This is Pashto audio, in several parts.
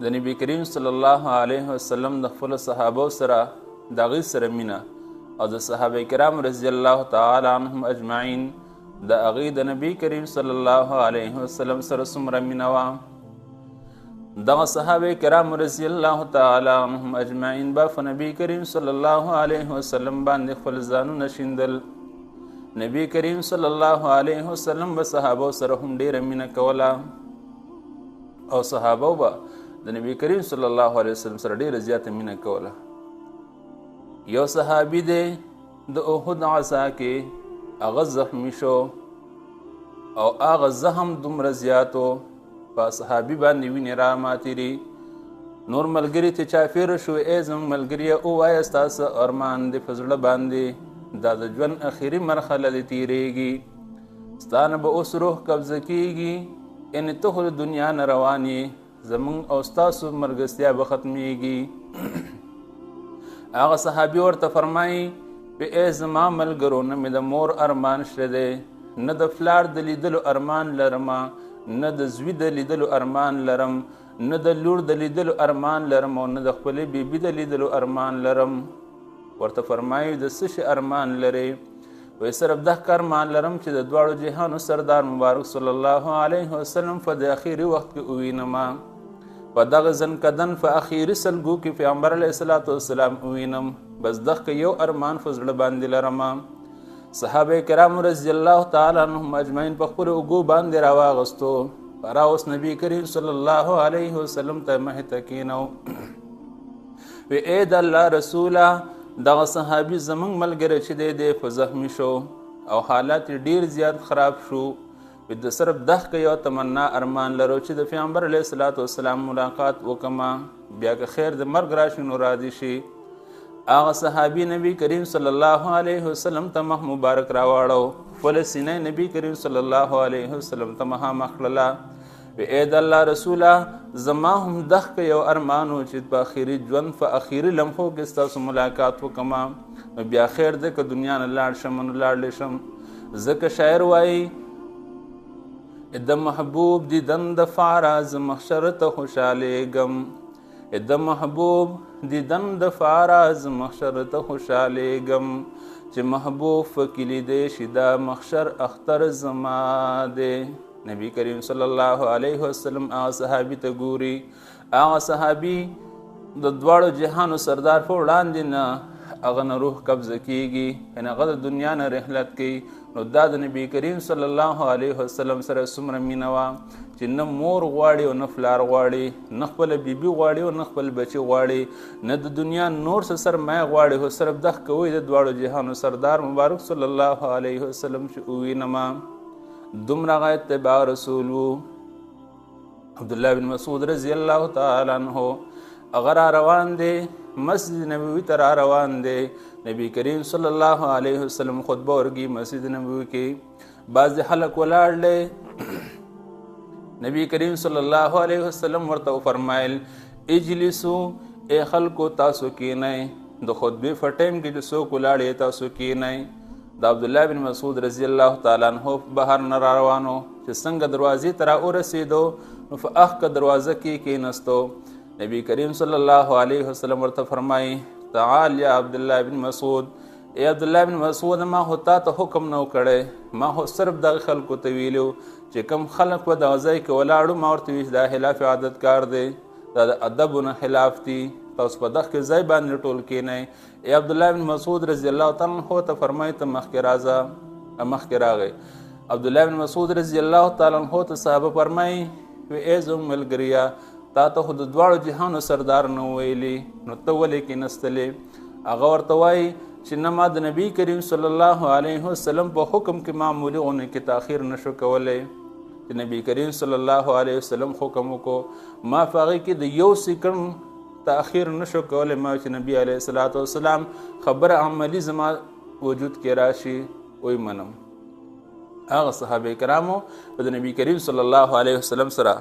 د نبی کریم صلی الله علیه وسلم د خپل صحابه سره د هغوی سره مینه او د صحابه کرام رضی الله تعالی عنهم اجمعین د هغوی د نبی کریم صلی الله علیه وسلم سره څومره مینه وه. دغه صحابه کرام رضی الله تعالی عنهم اجمعین به په نبی کریم صلی الله علیه وسلم باندې خپل ځانونه شیندل. نبی کریم صلی الله علیه وسلم به صحابه سره هم ډیره مینه کوله او صحابه به د نبی کریم صلی الله علیه وسلم سره ډیره زیاته مینه کوله. یو صحابي دی د احد عصا کې هغه زخمی شو او هغه زخم دومره زیاتو په صحابي باندې وینې را ماتېري. نور ملګري ته چاپېره شو، ای زموږ ملګریه ووایه ستاسو ارمان دی په زړه باندې دا د ژوند اخري مرحله دې تېرېږي، ستا نه به اوس روح قبضه کېږي، یعنې ته خو د دنیا نه روان یې، زمونږ او ستاسو مرګستیا به ختمیږي. هغه صحابي ورته فرمایي په ای زما ملګرو نه مې د مور ارمان شته دی، نه د پلار د لیدلو ارمان لرمه، نه د زوی د لیدلو ارمان لرم، نه د لور د لیدلو ارمان لرم او نه د خپلې بیبي د لیدلو ارمان لرم. ورته فرمایي د څه شي ارمان لرې؟ وایي صرف دغه ارمان لرم چې د دواړو جهانو سردار مبارک صلی الله علیه وسلم په د اخري وخت کې ووینم، په دغه ځنکدن په اخري سلګو کې پیغمبر علیه الصلاة والسلام ووینم، بس دغه یو ارمان په زړه باندې لرم. صحابه کرام رضی الله تعالی عنهم اجمعین په خپلو اوږو باندې راواغستو، راوس نبی کریم صلی الله علیه وسلم ته مخې ته کېنو. وی ای د الله رسوله دغه صحابي زمونږ ملګری چې دی په زخمی شو او حالات ډیر زیات خراب شو، د صرف دغه یو تمنا ارمان لرو چې د پیغمبر علیه الصلاة والسلام ملاقات وکما، بیا که خیر د مرګ راشي نو راضي شي. هغه صحابي نبی کریم صلی الله علیه وسلم ته مخ مبارک راواړو، خپل سینه نبی کریم صلی الله علیه وسلم ته مخامخ کړله. وی ای د الله رسوله زما هم دغه یو ارمانو چې په اخري ژوند په اخري لمحو کې ستاسو ملاقات وکما، نو بیا خیر دی که دنیا نه لاړ شم نو لاړلی شم. ځکه شاعر وایي د محبوب دیدن د فاره ز محشر ته خوشحالیږم، د محبوب دیدن د فاره ز محشر ته خوشحالیږم، چې محبوب فکې لیدی شي دا محشر اختر زما دی. نبی کریم صلی الله علیه وسلم هغه صحابي ته ګوري، هغه صحابي د دواړو جهانو سردار په وړاندې نه هغه نه روح قبضه کېږي، یعنې هغه د دنیا نه رحلت کوي. نو دا د نبی کریم صلی الله علیه وسلم سره څومره مینه وه چې نه مور غواړي او نه پلار غواړي، نه خپله بیبي غواړي او نه خپل بچي غواړي، نه د دنیا نور څه سرمایه غواړي، خو صرف دغه کوي د دواړو جهانو سردار مبارک صلی الله علیه وسلم چې ووینمه. دومره هغه اتباع رسول و. عبدالله بن مسعود رضی الله تعالی عنه هغه را روان دی، مسجد نبوي ته را روان دی. نبی کریم صلی الله علیه وسلم خطبه ورګي مسجد نبوي کې، بعضې خلک ولاړ دی. نبی کریم صلی الله علیه وسلم ورته وفرمایل اجلسو، ای خلکو تاسو کینئ، د خطبې په ټایم کې چې څوک ولاړ یې تاسو کینئ. د عبدالله بن مسعود رضی الله تعالی عنه بهر نه را روانو، چې څنګه دروازې ته را ورسېدو نو په اخکه دروازه کې کېنستو. نبی کریم صلی الله علیه وسلم ورته فرمایي تعال یا عبدالله بن مسعود، ای عبدالله بن مسعود ما خو تا ته حکم نه کړی، ما خو صرف دغه خلکو ته ویلو چې کوم خلک په دغه ځای کې ولاړو ما ورته ویل دا خلاف عادت کار دی، دا د ادبو نه خلاف دي، تاسو په دغه ځای باندې ټول کېنئ. ای عبدالله بن مسعود رضی الله تعالی عنه ته فرمایي ته مخکې راځه، مخکې راغی. عبدالله بن مسعود رضی الله تعالی عنه ته صحابه فرمایي وی ای زموږ ملګريه تا ته خو د دواړو جهانو سردار نه ویلي، نو ته ولې کېنستلې؟ هغه ورته وایي چې نه ما د نبی کریم صلی الله علیه وسلم په حکم کې معمولي غونې کې تاخیر نشو کولی، چې نبی کریم صلی الله علیه وسلم حکم وکړو ما په هغې کې د یو سیکنډ تاخیر نشو کولی، ما چې نبی علیه الصلاة والسلام خبره عملي زما وجود کې راشي وی منم. هغه صحابه کرامو په د نبی کریم صلی الله علیه وسلم سره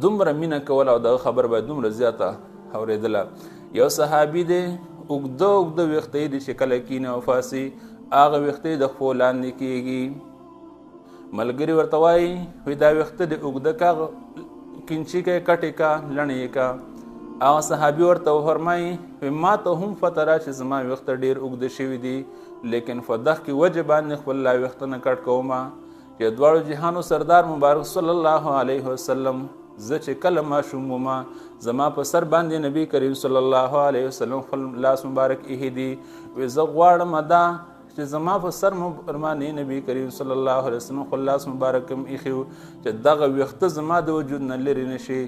دومره مینه کوله او دغه خبر به دومره زیاته اورېدله. یو صحابي دی اوږده اوږده ویښته یې د چې کله کینې او فاسي هغه ویښته د خپو لاندې کېږي. ملګري ورته وایي دا ویښته د اوږده کینچي کې کټې کا لڼې کا. هغه صحابي ورته وفرمایي ما ته هم پته را چې زما ویښته ډېر اوږده شوي دي، لیکن په دغه وجه باندې خپل لا ویښته نه کټ کومه چې دواړو جهانو سردار مبارک صلی الله علیه وسلم زه چې کله ماشوم ومه زما په سر باندې نبی کریم صلی الله علیه وسلم خپل لاس مبارک ایښی دي. وی زه غواړم دا چې زما په سر باندې نبی کریم صلی الله علیه وسلم خپل لاس مبارک هم ایښی و چې دغه ویښته زما د وجود نه لرې نه شي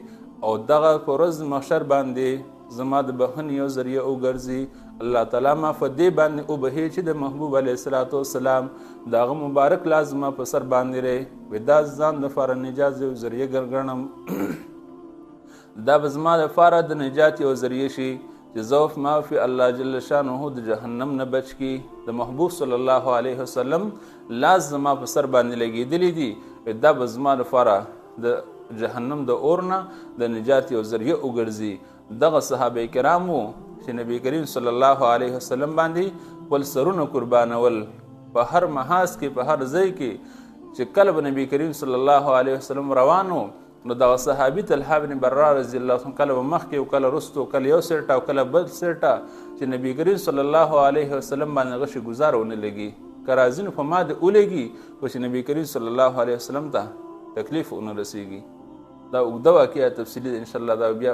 او دغه په ورځ محشر باندې زما د بخښنې یو ذریعه وګرځي. الله تعالی ما په دې باندې وبهي چې د محبوب علیه الصلاة والسلام د هغه مبارک لاس زما په سر باندې دی. وی دا ځان دپاره نجات یو ذریعه ګڼم، دا به زما دپاره د نجات یو ذریعه شي چې زه ما فی الله جل شانه د جهنم نه بچ کړي. د محبوب صلی الله علیه وسلم لاس زما په سر باندې لګېدلی دي، دا به زما دپاره د جهنم د اور نه د نجات یو ذریعه وګرځي. دغه صحابه کرامو چې نبی کریم صلی الله علیه وسلم باندې خپل سرونه قربانول په هر محاذ کې په هر ځای کې چې کله به نبی کریم صلی الله علیه وسلم روانو نو دغه صحابي طلحه بن برا رضی الله عنه کله به مخکې او کله وروستو، کله یو سیټه او کله بل سیټه چې نبی کریم صلی الله علیه وسلم باندې هغه شګوزار ونه لګي که راځي نو په ما د ولګي خو چې نبی کریم صلی الله علیه وسلم ته تکلیف ونه رسیږي. دا اوږده واقعه تفصیلي ده انشاءالله دا بیا